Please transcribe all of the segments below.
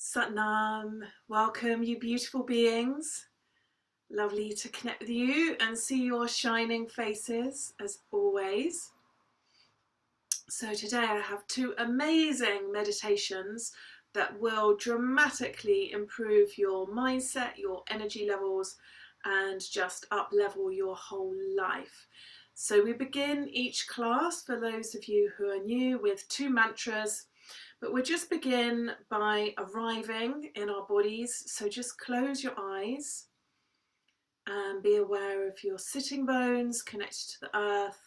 Satnam, welcome you beautiful beings. Lovely to connect with you and see your shining faces as always. So today I have two amazing meditations that will dramatically improve your mindset, your energy levels, and just up level your whole life. So we begin each class, for those of you who are new, with two mantras. But we'll just begin by arriving in our bodies. So just close your eyes and be aware of your sitting bones connected to the earth.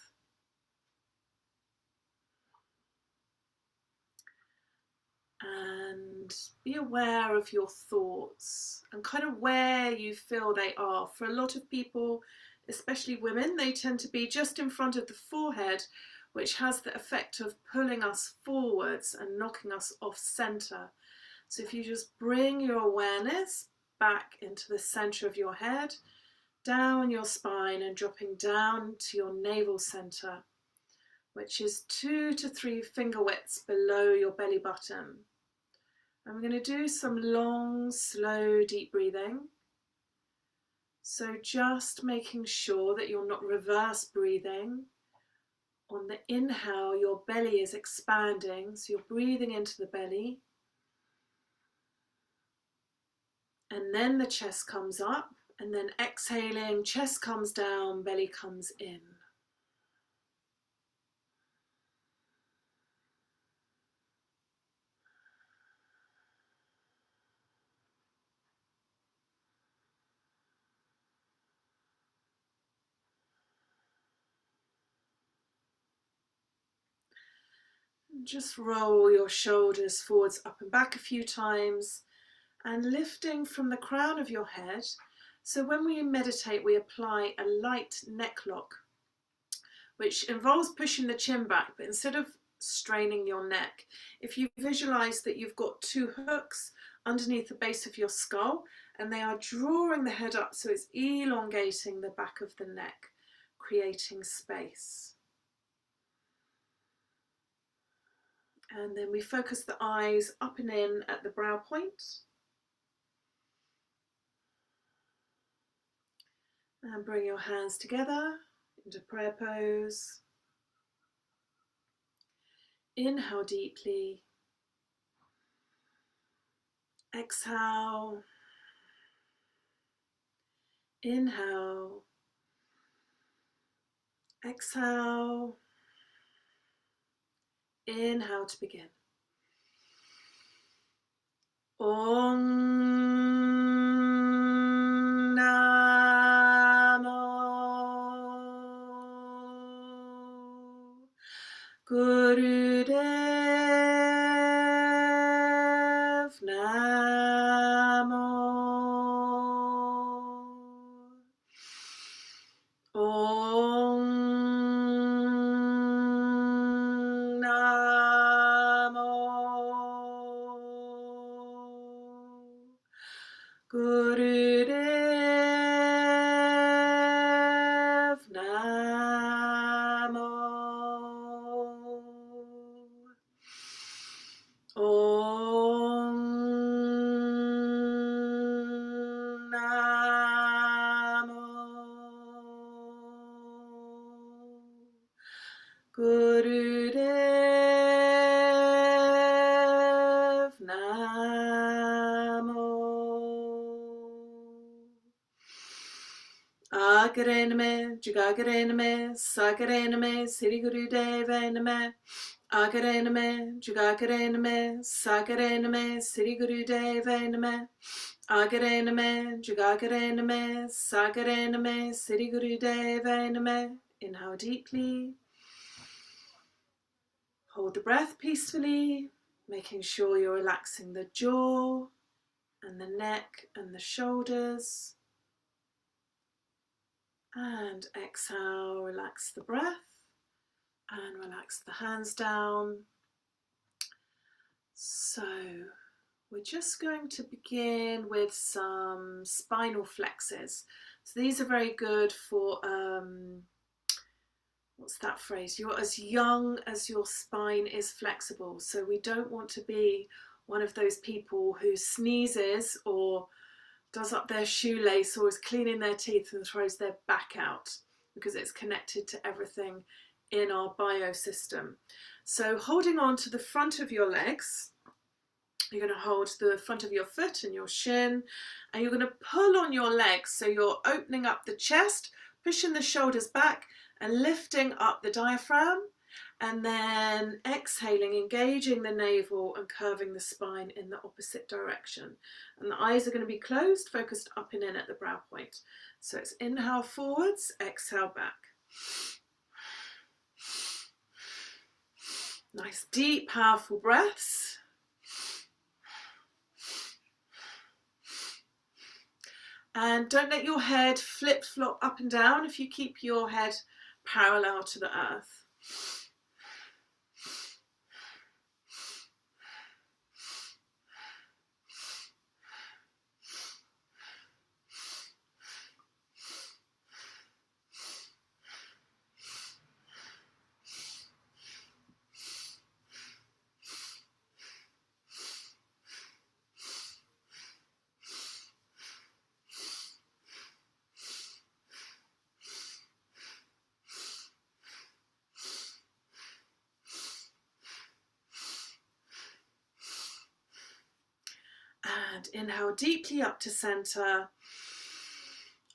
And be aware of your thoughts and kind of where you feel they are. For a lot of people, especially women, they tend to be just in front of the forehead, which has the effect of pulling us forwards and knocking us off center. So if you just bring your awareness back into the center of your head, down your spine and dropping down to your navel center, which is 2 to 3 finger widths below your belly button. And we're going to do some long, slow, deep breathing. So just making sure that you're not reverse breathing. On the inhale, your belly is expanding, so you're breathing into the belly. And then the chest comes up, and then exhaling, chest comes down, belly comes in. Just roll your shoulders forwards, up and back a few times and lifting from the crown of your head. So when we meditate, we apply a light neck lock, which involves pushing the chin back, but instead of straining your neck, if you visualize that you've got 2 hooks underneath the base of your skull and they are drawing the head up, so it's elongating the back of the neck, creating space. And then we focus the eyes up and in at the brow point. And bring your hands together into prayer pose. Inhale deeply. Exhale. Inhale. Exhale. Inhale to begin. Om Namo Gurudev Namo Om Namo Gurudev Namo Om Namo Gurudev Namo Agarename, Jugagerename, Sagarename, Sri Gurudeva Name. Agarename, Jugagerename, Sagarename, Sri Gurudeva Name. Agarename, Jugagerename, Sagarename, Sri Gurudeva Name. Inhale deeply. Hold the breath peacefully, making sure you're relaxing the jaw and the neck and the shoulders. And exhale, relax the breath and relax the hands down. So we're just going to begin with some spinal flexes. So these are very good for, what's that phrase? You're as young as your spine is flexible. So we don't want to be one of those people who sneezes or does up their shoelace or is cleaning their teeth and throws their back out, because it's connected to everything in our biosystem. So holding on to the front of your legs, you're going to hold the front of your foot and your shin, and you're going to pull on your legs, so you're opening up the chest, pushing the shoulders back and lifting up the diaphragm, and then exhaling, engaging the navel and curving the spine in the opposite direction. And the eyes are going to be closed, focused up and in at the brow point. So it's inhale forwards, exhale back. Nice deep powerful breaths. And don't let your head flip-flop up and down if you keep your head parallel to the earth. And inhale deeply up to center.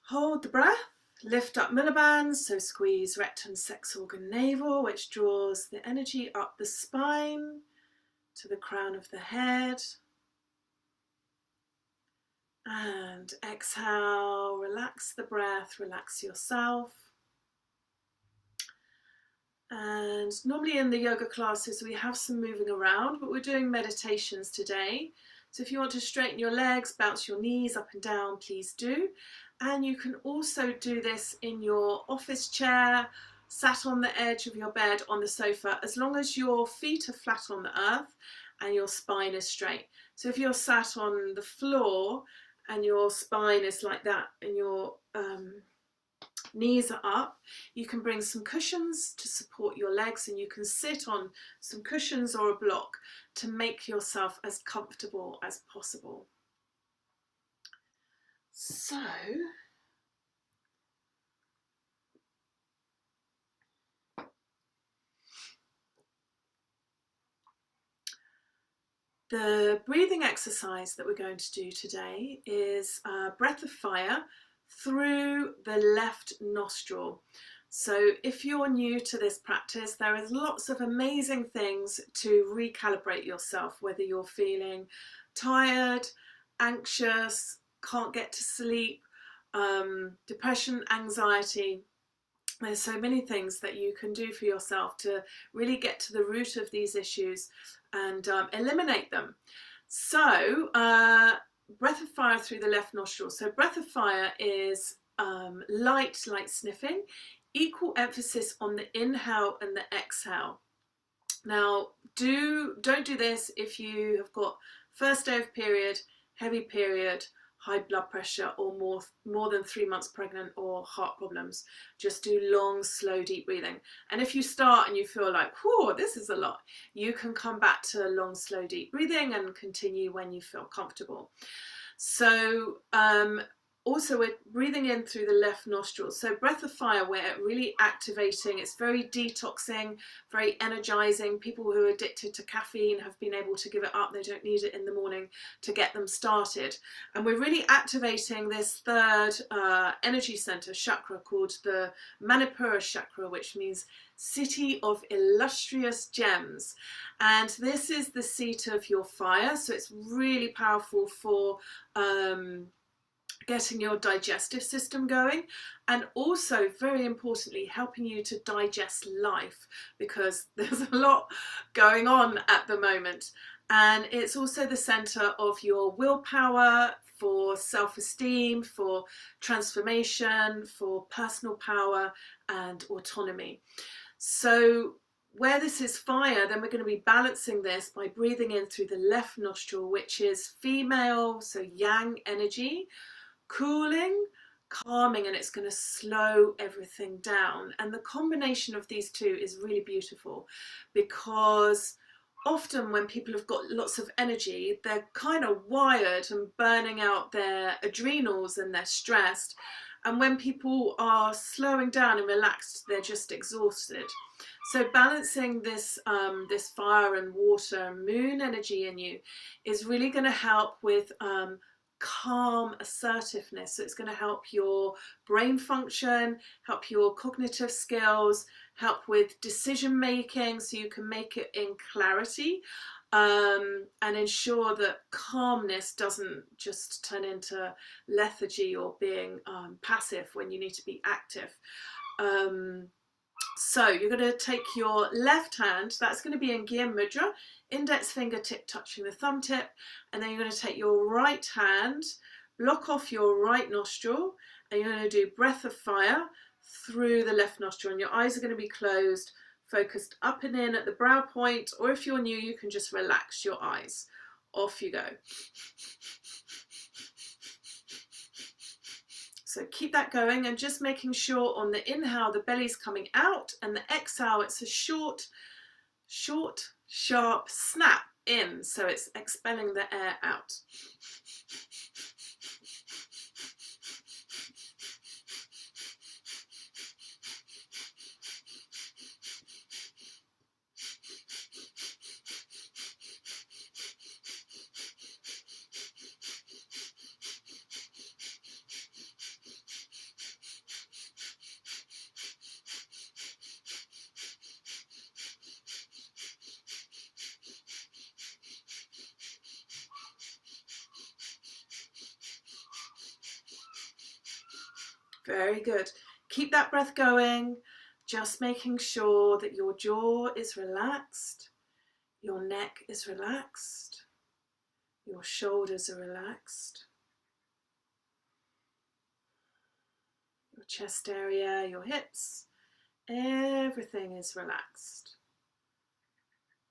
Hold the breath. Lift up millibands, so squeeze rectum, sex organ, navel, which draws the energy up the spine to the crown of the head. And exhale, relax the breath, relax yourself. And normally in the yoga classes we have some moving around, but we're doing meditations today. So if you want to straighten your legs, bounce your knees up and down, please do. And you can also do this in your office chair, sat on the edge of your bed, on the sofa, as long as your feet are flat on the earth and your spine is straight. So if you're sat on the floor and your spine is like that and your knees are up, you can bring some cushions to support your legs, and you can sit on some cushions or a block to make yourself as comfortable as possible. So the breathing exercise that we're going to do today is a breath of fire through the left nostril. So if you're new to this practice, there is lots of amazing things to recalibrate yourself, whether you're feeling tired, anxious, can't get to sleep, depression, anxiety. There's so many things that you can do for yourself to really get to the root of these issues and eliminate them. So breath of fire through the left nostril. So breath of fire is light, like sniffing, equal emphasis on the inhale and the exhale. Now don't do this if you have got first day of period, heavy period, high blood pressure, or more than 3 months pregnant, or heart problems. Just do long, slow, deep breathing. And if you start and you feel like, whoa, this is a lot, you can come back to long, slow, deep breathing and continue when you feel comfortable. So also we're breathing in through the left nostril. So breath of fire, we're really activating. It's very detoxing, very energizing. People who are addicted to caffeine have been able to give it up. They don't need it in the morning to get them started. And we're really activating this third energy center chakra called the Manipura chakra, which means city of illustrious gems. And this is the seat of your fire. So it's really powerful for getting your digestive system going, and also very importantly helping you to digest life, because there's a lot going on at the moment. And it's also the center of your willpower, for self-esteem, for transformation, for personal power and autonomy. So where this is fire, then we're going to be balancing this by breathing in through the left nostril, which is female, so yang energy, cooling, calming, and it's going to slow everything down. And the combination of these two is really beautiful, because often when people have got lots of energy, they're kind of wired and burning out their adrenals and they're stressed. And when people are slowing down and relaxed, they're just exhausted. So balancing this, this fire and water and moon energy in you is really going to help with calm assertiveness. So it's going to help your brain function, help your cognitive skills, help with decision making so you can make it in clarity, and ensure that calmness doesn't just turn into lethargy or being passive when you need to be active. So you're going to take your left hand, that's going to be in Gyan Mudra, index fingertip touching the thumb tip, and then you're going to take your right hand, block off your right nostril, and you're going to do breath of fire through the left nostril, and your eyes are going to be closed, focused up and in at the brow point, or if you're new, you can just relax your eyes. Off you go. So keep that going and just making sure on the inhale the belly's coming out, and the exhale it's a short, sharp snap in, so it's expelling the air out. Very good. Keep that breath going, just making sure that your jaw is relaxed, your neck is relaxed, your shoulders are relaxed, your chest area, your hips, everything is relaxed.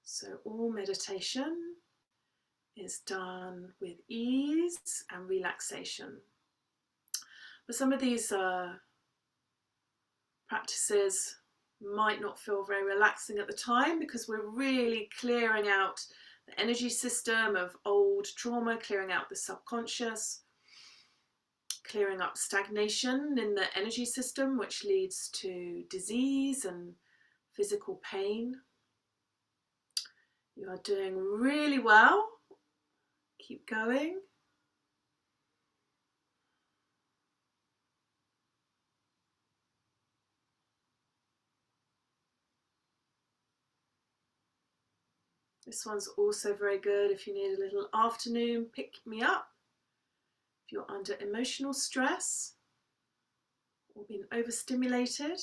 So all meditation is done with ease and relaxation. But some of these practices might not feel very relaxing at the time because we're really clearing out the energy system of old trauma, clearing out the subconscious, clearing up stagnation in the energy system, which leads to disease and physical pain. You are doing really well. Keep going. This one's also very good if you need a little afternoon pick me up, if you're under emotional stress or being overstimulated.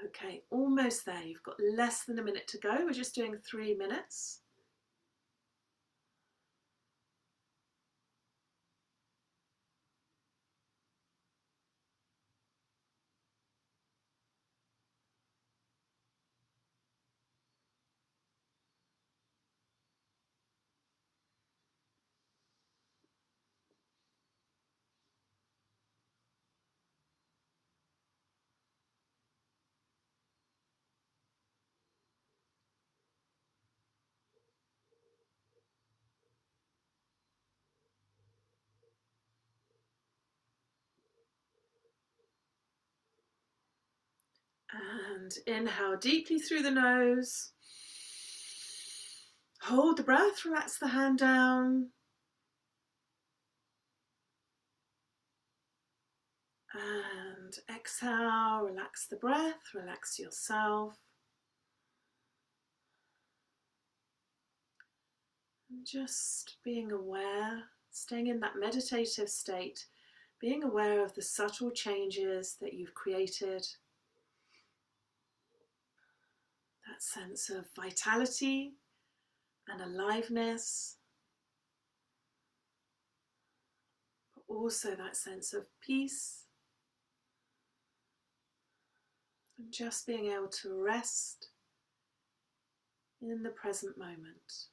Okay, almost there. You've got less than a minute to go. We're just doing 3 minutes. And inhale deeply through the nose. Hold the breath, relax the hand down. And exhale, relax the breath, relax yourself. And just being aware, staying in that meditative state, being aware of the subtle changes that you've created. That sense of vitality and aliveness, but also that sense of peace, and just being able to rest in the present moment.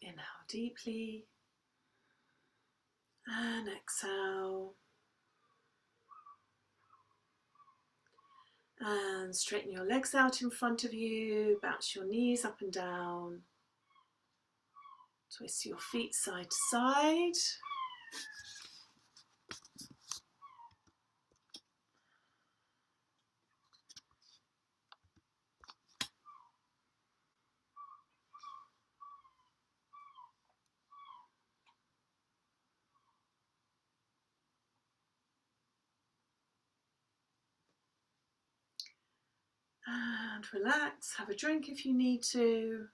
Inhale deeply and exhale. And straighten your legs out in front of you, bounce your knees up and down. Twist your feet side to side. And relax, have a drink if you need to.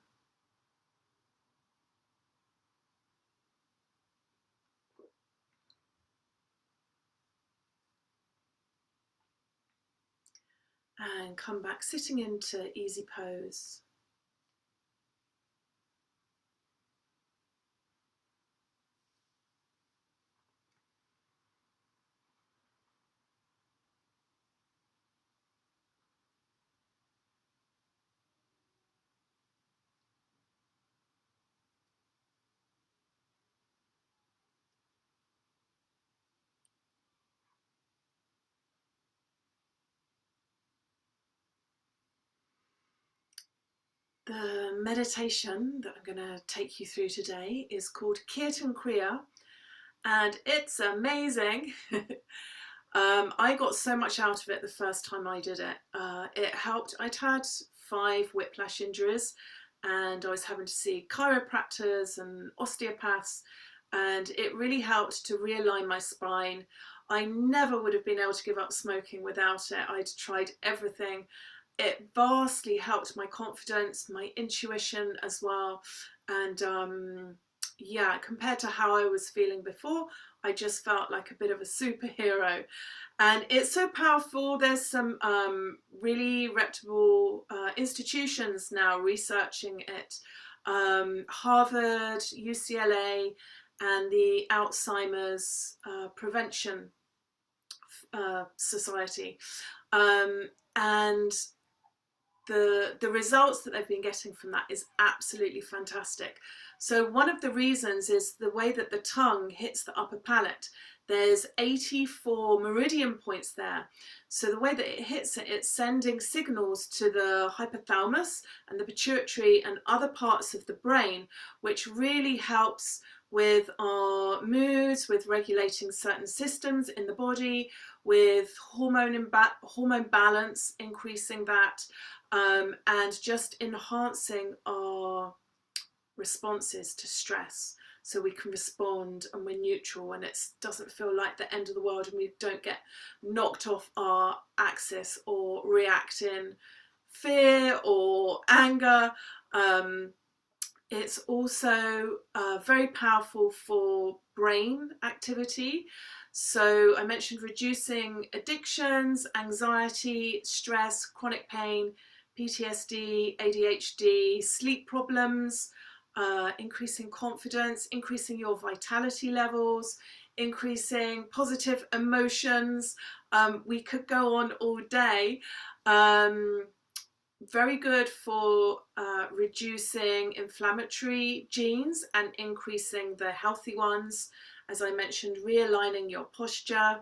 And come back sitting into easy pose. The meditation that I'm going to take you through today is called Kirtan Kriya, and it's amazing. I got so much out of it the first time I did it. It helped. I'd had 5 whiplash injuries and I was having to see chiropractors and osteopaths, and it really helped to realign my spine. I never would have been able to give up smoking without it. I'd tried everything. It vastly helped my confidence, my intuition as well, and yeah, compared to how I was feeling before, I just felt like a bit of a superhero. And it's so powerful. There's some really reputable institutions now researching it. Harvard, UCLA, and the Alzheimer's Prevention Society. And the results that they've been getting from that is absolutely fantastic. So one of the reasons is the way that the tongue hits the upper palate. There's 84 meridian points there. So the way that it hits it, it's sending signals to the hypothalamus and the pituitary and other parts of the brain, which really helps with our moods, with regulating certain systems in the body, with hormone balance, increasing that, and just enhancing our responses to stress, so we can respond and we're neutral and it doesn't feel like the end of the world and we don't get knocked off our axis or react in fear or anger. It's also very powerful for brain activity. So I mentioned reducing addictions, anxiety, stress, chronic pain, PTSD, ADHD, sleep problems, increasing confidence, increasing your vitality levels, increasing positive emotions. We could go on all day. Very good for reducing inflammatory genes and increasing the healthy ones. As I mentioned, realigning your posture,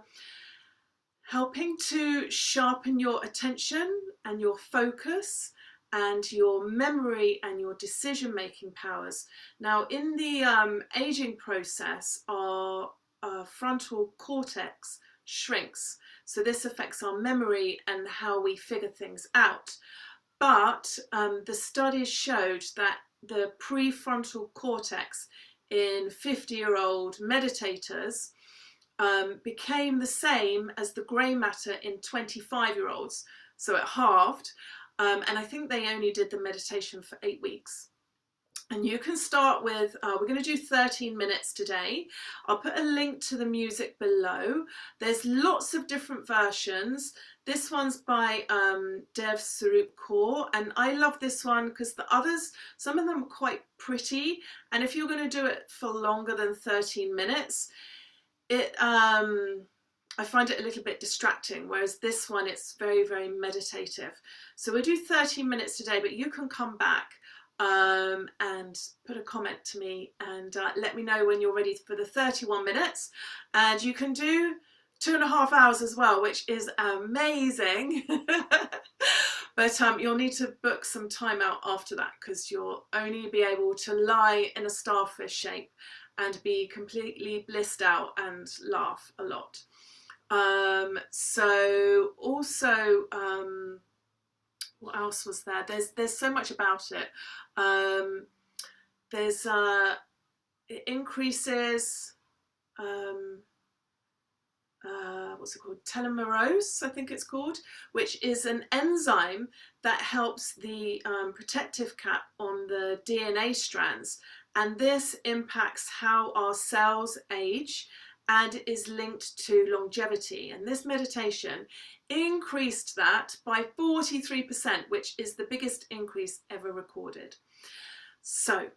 helping to sharpen your attention and your focus and your memory and your decision-making powers. Now, in the aging process, our frontal cortex shrinks. So this affects our memory and how we figure things out. But the studies showed that the prefrontal cortex in 50-year-old meditators became the same as the grey matter in 25-year-olds. So it halved. And I think they only did the meditation for 8 weeks. And you can start with, we're going to do 13 minutes today. I'll put a link to the music below. There's lots of different versions. This one's by Dev Sarup Kaur, and I love this one because the others, some of them are quite pretty. And if you're going to do it for longer than 13 minutes, I find it a little bit distracting, whereas this one, it's very, very meditative. So we'll do 13 minutes today, but you can come back and put a comment to me and let me know when you're ready for the 31 minutes. And you can do 2.5 hours as well, which is amazing. But you'll need to book some time out after that, because you'll only be able to lie in a starfish shape and be completely blissed out and laugh a lot. So also, what else was there? There's so much about it. It increases what's it called? Telomerase, I think it's called, which is an enzyme that helps the protective cap on the DNA strands, and this impacts how our cells age and is linked to longevity. And this meditation increased that by 43%, which is the biggest increase ever recorded. So,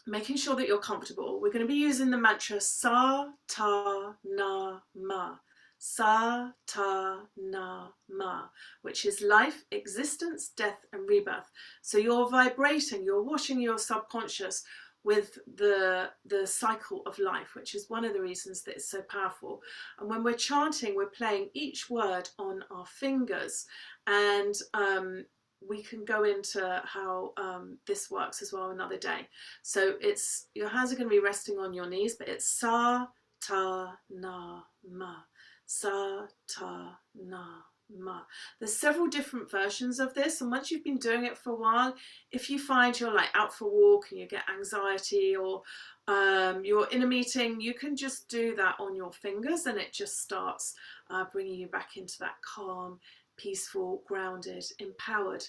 making sure that you're comfortable, we're going to be using the mantra Sa Ta Na Ma. Sa Ta Na Ma, which is life, existence, death and rebirth. So you're vibrating, you're washing your subconscious with the cycle of life, which is one of the reasons that it's so powerful. And when we're chanting, we're playing each word on our fingers, and we can go into how this works as well another day. So it's, your hands are going to be resting on your knees, but it's Sa Ta Na Ma. Sa Ta Na Ma. There's several different versions of this, and once you've been doing it for a while, if you find you're like out for a walk and you get anxiety, or you're in a meeting, you can just do that on your fingers, and it just starts bringing you back into that calm, peaceful, grounded, empowered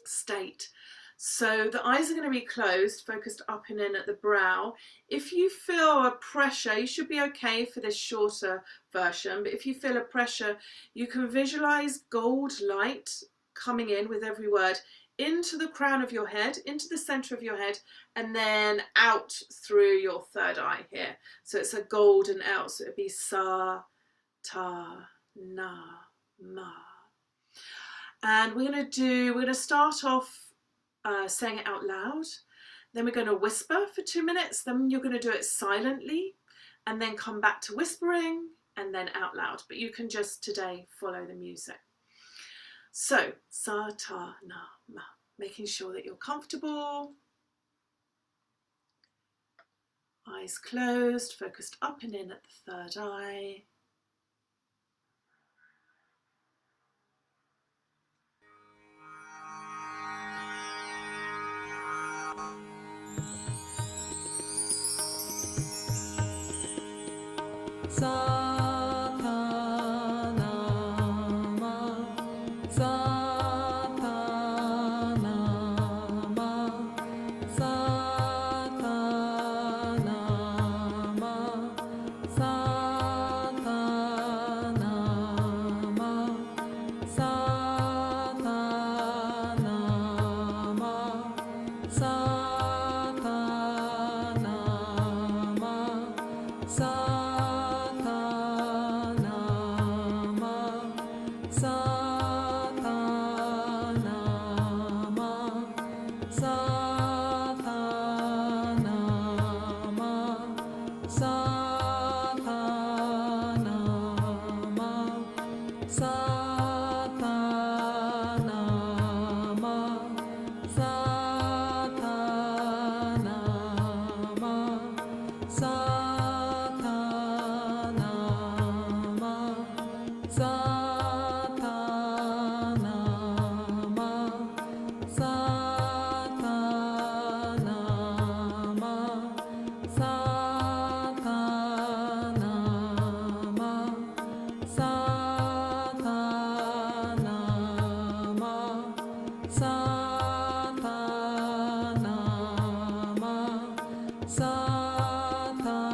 state. So the eyes are going to be closed, focused up and in at the brow. If you feel a pressure, you should be okay for this shorter version, but if you feel a pressure, you can visualize gold light coming in with every word into the crown of your head, into the center of your head, and then out through your third eye here. So it's a golden L, so it'd be Sa Ta Na Ma. And we're going to start off saying it out loud, then we're going to whisper for 2 minutes, then you're going to do it silently, and then come back to whispering, and then out loud. But you can just today follow the music. So, Sa Ta Na Ma, making sure that you're comfortable, eyes closed, focused up and in at the third eye. Sa Ta Na Ma, Sa Ta Na Ma, Sa Ta Na Ma, Sa Ta Na Ma, Sa Ta Na Ma, Sa Ta Na Ma, Sa Sa Ta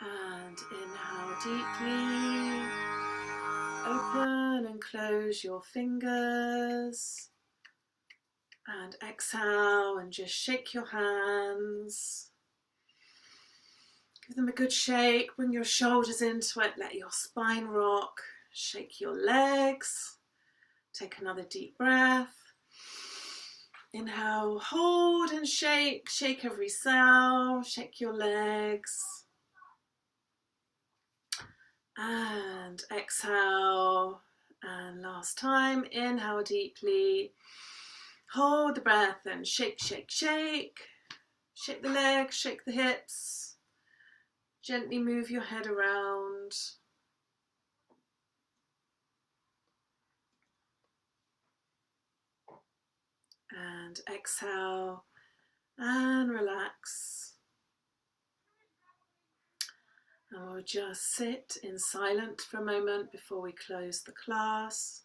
And inhale deeply. Open and close your fingers. And exhale and just shake your hands. Give them a good shake. Bring your shoulders into it. Let your spine rock. Shake your legs. Take another deep breath. Inhale, hold and shake. Shake every cell. Shake your legs. And exhale. And last time, inhale deeply. Hold the breath and shake, shake, shake. Shake the legs, shake the hips. Gently move your head around. And exhale and relax. And we'll just sit in silence for a moment before we close the class.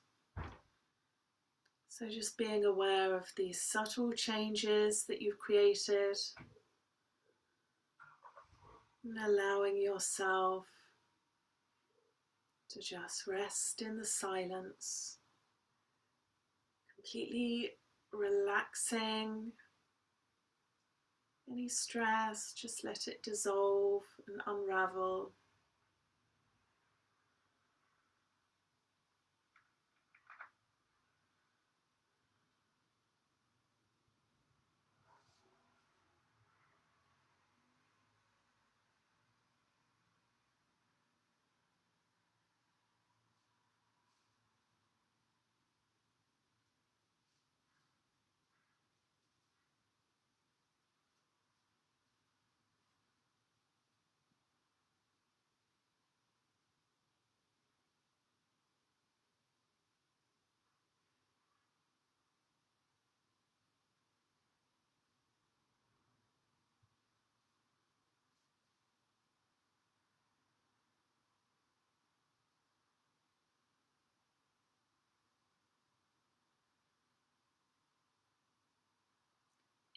So just being aware of these subtle changes that you've created and allowing yourself to just rest in the silence. completely relaxing any stress, just let it dissolve and unravel.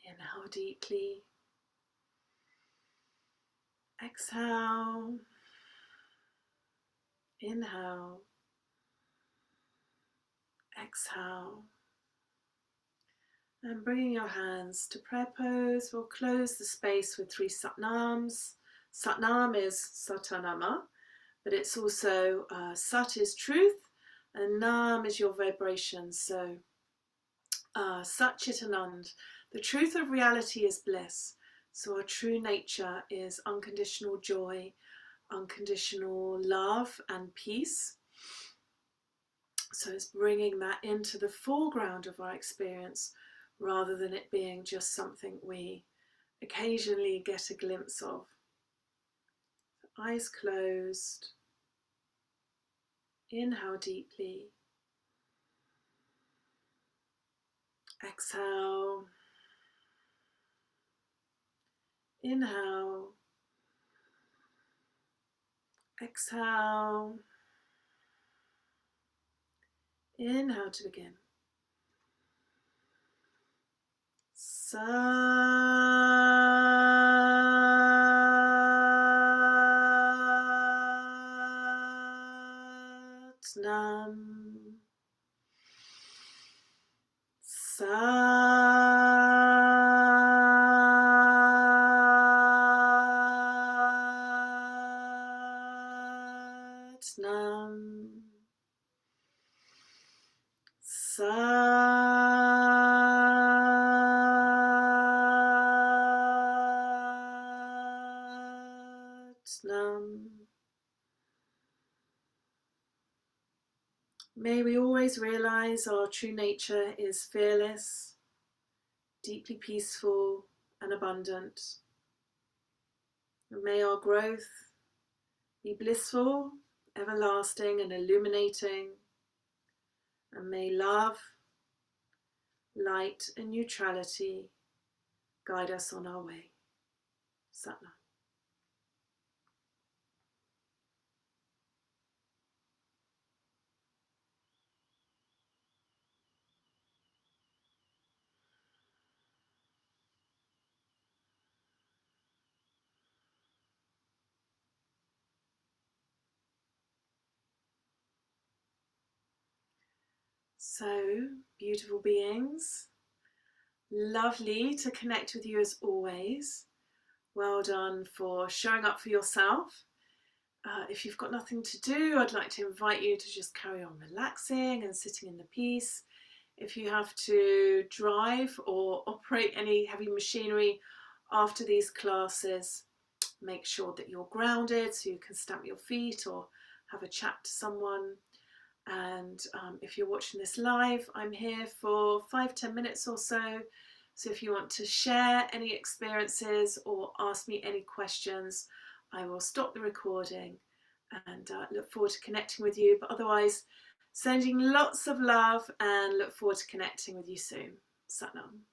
Inhale deeply. Exhale. Inhale. Exhale. And bringing your hands to prayer pose, we'll close the space with 3 Satnams. Satnam is Satanama, but it's also Sat is truth, and Nam is your vibration. So Sat Chit Anand, the truth of reality is bliss. So our true nature is unconditional joy, unconditional love and peace. So it's bringing that into the foreground of our experience rather than it being just something we occasionally get a glimpse of. Eyes closed. Inhale deeply. Exhale. Inhale. Exhale. Inhale to begin. Satnam. Satnam. Satnam. May we always realize our true nature is fearless, deeply peaceful and abundant. And may our growth be blissful, everlasting and illuminating. And may love, light and neutrality guide us on our way. Satnam. So, beautiful beings, lovely to connect with you as always. Well done for showing up for yourself. If you've got nothing to do, I'd like to invite you to just carry on relaxing and sitting in the peace. If you have to drive or operate any heavy machinery after these classes, make sure that you're grounded so you can stamp your feet or have a chat to someone. And if you're watching this live, I'm here for 5-10 minutes or so. So if you want to share any experiences or ask me any questions, I will stop the recording and look forward to connecting with you. But otherwise, sending lots of love and look forward to connecting with you soon. Satnam.